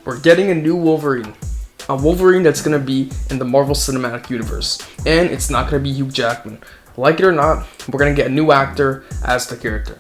we're getting a new Wolverine. A Wolverine that's going to be in the Marvel Cinematic Universe. And it's not going to be Hugh Jackman. Like it or not, we're going to get a new actor as the character.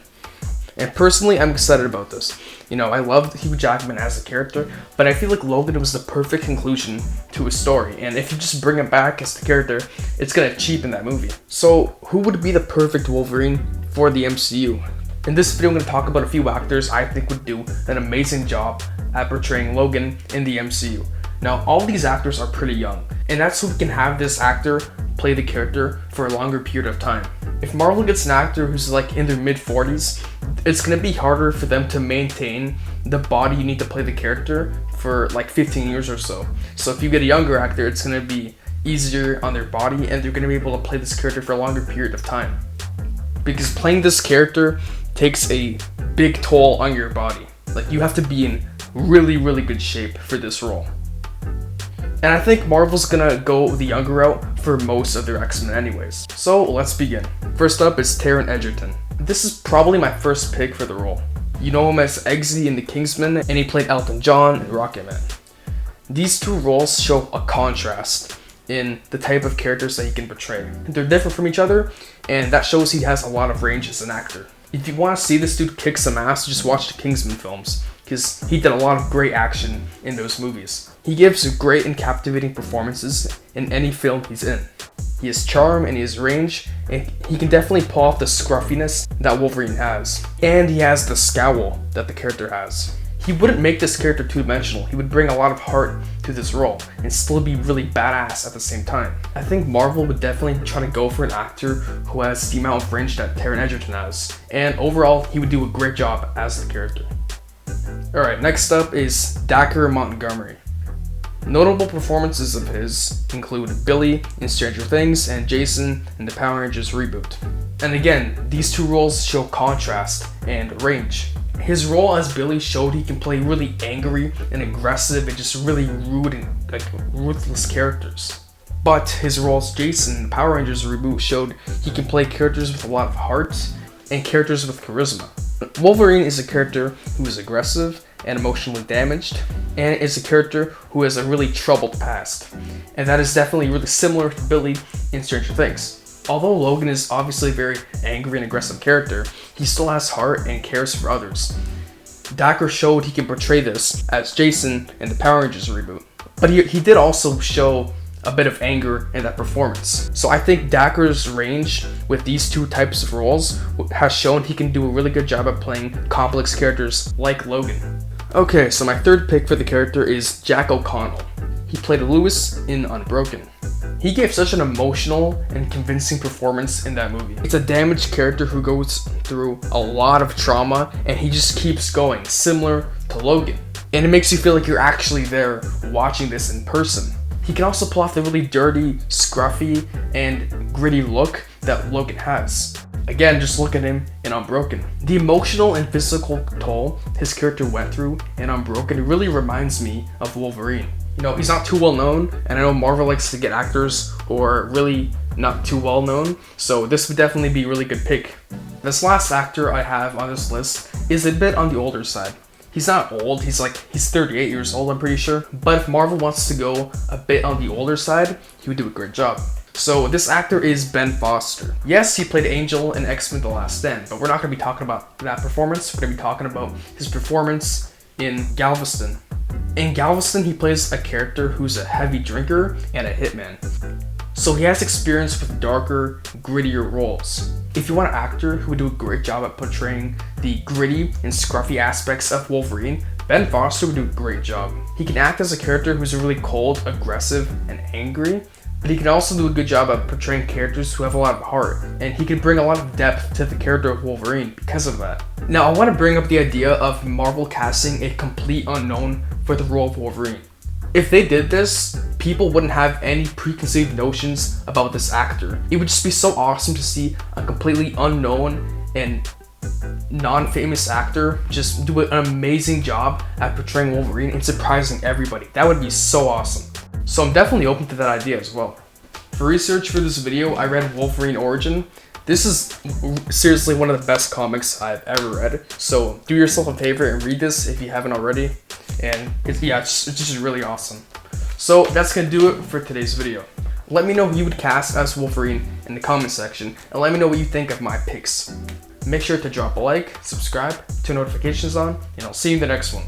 And personally, I'm excited about this. You know, I loved Hugh Jackman as a character, but I feel like Logan was the perfect conclusion to his story. And if you just bring him back as the character, it's going to cheapen that movie. So, who would be the perfect Wolverine for the MCU? In this video, I'm going to talk about a few actors I think would do an amazing job at portraying Logan in the MCU. Now, all these actors are pretty young, and that's so we can have this actor play the character for a longer period of time. If Marvel gets an actor who's like in their mid-40s, it's going to be harder for them to maintain the body you need to play the character for like 15 years or so. So if you get a younger actor, it's going to be easier on their body, and they're going to be able to play this character for a longer period of time. Because playing this character takes a big toll on your body. Like, you have to be in really, really good shape for this role. And I think Marvel's gonna go the younger route for most of their X-Men anyways. So let's begin. First up is Taron Egerton. This is probably my first pick for the role. You know him as Eggsy in The Kingsman, and he played Elton John in Rocketman. These two roles show a contrast in the type of characters that he can portray. They're different from each other, and that shows he has a lot of range as an actor. If you want to see this dude kick some ass, just watch the Kingsman films, because he did a lot of great action in those movies. He gives great and captivating performances in any film he's in. He has charm and he has range, and he can definitely pull off the scruffiness that Wolverine has. And he has the scowl that the character has. He wouldn't make this character two-dimensional. He would bring a lot of heart to this role and still be really badass at the same time. I think Marvel would definitely try to go for an actor who has the amount of range that Taron Egerton has. And overall, he would do a great job as the character. Alright, next up is Dacre Montgomery. Notable performances of his include Billy in Stranger Things and Jason in the Power Rangers reboot. And again, these two roles show contrast and range. His role as Billy showed he can play really angry and aggressive and just really rude and like ruthless characters. But his role as Jason in the Power Rangers reboot showed he can play characters with a lot of heart and characters with charisma. Wolverine is a character who is aggressive and emotionally damaged, and is a character who has a really troubled past. And that is definitely really similar to Billy in Stranger Things. Although Logan is obviously a very angry and aggressive character, he still has heart and cares for others. Dacre showed he can portray this as Jason in the Power Rangers reboot. But he did also show a bit of anger in that performance. So I think Dacre's range with these two types of roles has shown he can do a really good job at playing complex characters like Logan. Okay, so my third pick for the character is Jack O'Connell. He played Lewis in Unbroken. He gave such an emotional and convincing performance in that movie. It's a damaged character who goes through a lot of trauma, and he just keeps going, similar to Logan. And it makes you feel like you're actually there watching this in person. He can also pull off the really dirty, scruffy, and gritty look that Logan has. Again, just look at him in Unbroken. The emotional and physical toll his character went through in Unbroken really reminds me of Wolverine. You know, he's not too well known, and I know Marvel likes to get actors who are really not too well known, so this would definitely be a really good pick. This last actor I have on this list is a bit on the older side. He's not old, he's 38 years old, I'm pretty sure. But if Marvel wants to go a bit on the older side, he would do a great job. So this actor is Ben Foster. Yes, he played Angel in X-Men The Last Stand, but we're not going to be talking about that performance. We're going to be talking about his performance in Galveston. In Galveston, he plays a character who's a heavy drinker and a hitman. So he has experience with darker, grittier roles. If you want an actor who would do a great job at portraying the gritty and scruffy aspects of Wolverine, Ben Foster would do a great job. He can act as a character who's really cold, aggressive, and angry, but he can also do a good job at portraying characters who have a lot of heart, and he can bring a lot of depth to the character of Wolverine because of that. Now, I want to bring up the idea of Marvel casting a complete unknown for the role of Wolverine. If they did this, people wouldn't have any preconceived notions about this actor. It would just be so awesome to see a completely unknown and non-famous actor just do an amazing job at portraying Wolverine and surprising everybody. That would be so awesome. So I'm definitely open to that idea as well. For research for this video, I read Wolverine Origin. This is seriously one of the best comics I've ever read, so do yourself a favor and read this if you haven't already. and it's just really awesome. So that's gonna do it for today's video. Let me know who you would cast as Wolverine in the comment section, and let me know what you think of my picks. Make sure to drop a like, subscribe, turn notifications on, and I'll see you in the next one.